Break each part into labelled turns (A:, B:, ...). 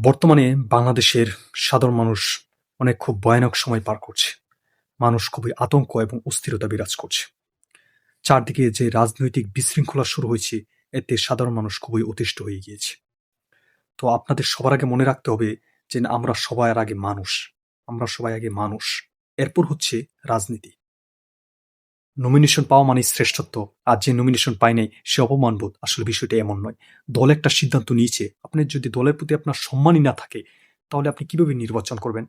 A: বর্তমানে বাংলাদেশের সাধারণ মানুষ খুব ভয়ানক সময় পার করছে। মানুষ খুবই আতঙ্ক এবং অস্থিরতা বিরাজ করছে। চারদিকে যে রাজনৈতিক বিশৃঙ্খলা শুরু হয়েছে, এতে সাধারণ মানুষ খুবই অতিষ্ঠ হয়ে গিয়েছে। তো আপনাদের সবার আগে মনে রাখতে হবে যে আমরা সবাই আগে মানুষ। আমরা সবাই আগে মানুষ। এরপর হচ্ছে রাজনীতি। নমিনেশন পাওয়া মানেই শ্রেষ্ঠত্ব, আর যে নমিনেশন পায় নাই সে অপমানবোধ। আসলে বিষয়টা এমন নয়। দল একটা সিদ্ধান্ত নিয়েছে, আপনার যদি দলের প্রতি আপনার সম্মানই না থাকে, তাহলে আপনি কিভাবে নির্বাচন করবেন?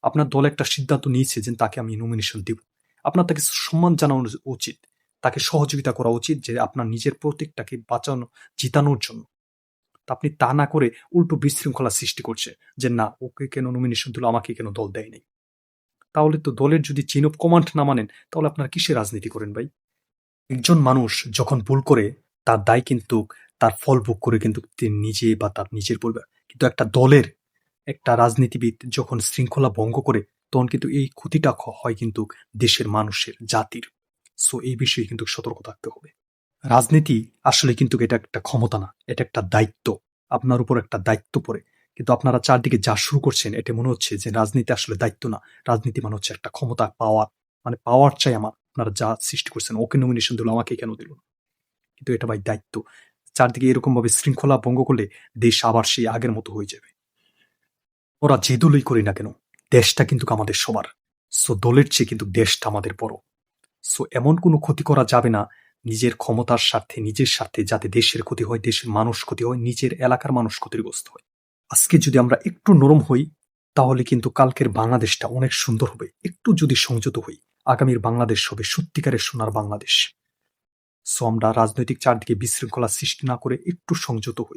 A: আপনার দল একটা সিদ্ধান্ত নিয়েছে যে তাকে আমি নমিনেশন দিব, আপনার তাকে সম্মান জানানো উচিত, তাকে সহযোগিতা করা উচিত যে আপনার নিজের প্রতীকটাকে বাঁচানো, জিতানোর জন্য। তা আপনি তা না করে উল্টো বিশৃঙ্খলা সৃষ্টি করছে যে না, ওকে কেন নমিনেশন দিল, আমাকে কেন দল দেয়নি। তাহলে তো দলের যদি চেইন অফ কমান্ড না মানেন, তাহলে আপনারা কিসে রাজনীতি করেন ভাই? একজন মানুষ যখন ভুল করে, তার দায় কিন্তু তার ফল ভোগ করে কিন্তু তিনি নিজে বা তার নিজের পরিবার। কিন্তু একটা দলের একটা রাজনীতিবিদ যখন শৃঙ্খলা ভঙ্গ করে, তখন কিন্তু এই ক্ষতিটা হয় কিন্তু দেশের মানুষের, জাতির। সো এই বিষয়ে কিন্তু সতর্ক থাকতে হবে। রাজনীতি আসলে কিন্তু এটা একটা ক্ষমতা না, এটা একটা দায়িত্ব। আপনার উপর একটা দায়িত্ব পড়ে। কিন্তু আপনারা চারদিকে যা শুরু করছেন, এটা মনে হচ্ছে যে রাজনীতি আসলে দায়িত্ব না। রাজনীতি মানে হচ্ছে একটা ক্ষমতা, পাওয়ার। মানে পাওয়ার চাই আমার। আপনারা যা সৃষ্টি করছেন, ওকে নমিনেশন দিল, আমাকে কেন দিল? কিন্তু এটা ভাই দায়িত্ব। চারদিকে এরকম ভাবে শৃঙ্খলা ভঙ্গ করলে দেশ আবার সেই আগের মতো হয়ে যাবে। ওরা যে দলই করি না কেন, দেশটা কিন্তু আমাদের সবার। সো দলের চেয়ে কিন্তু দেশটা আমাদের বড়। সো এমন কোনো ক্ষতি করা যাবে না নিজের ক্ষমতার স্বার্থে, নিজের স্বার্থে, যাতে দেশের ক্ষতি হয়, দেশের মানুষ ক্ষতি হয়, নিজের এলাকার মানুষ ক্ষতিগ্রস্ত হয়। আজকে যদি আমরা একটু নরম হই, তাহলে কিন্তু কালকের বাংলাদেশটা অনেক সুন্দর হবে। একটু যদি সংযত হই, আগামীর বাংলাদেশ হবে সত্যিকারের সোনার বাংলাদেশ। সো আমরা রাজনৈতিক চারদিকে বিশৃঙ্খলা সৃষ্টি না করে একটু সংযত হই।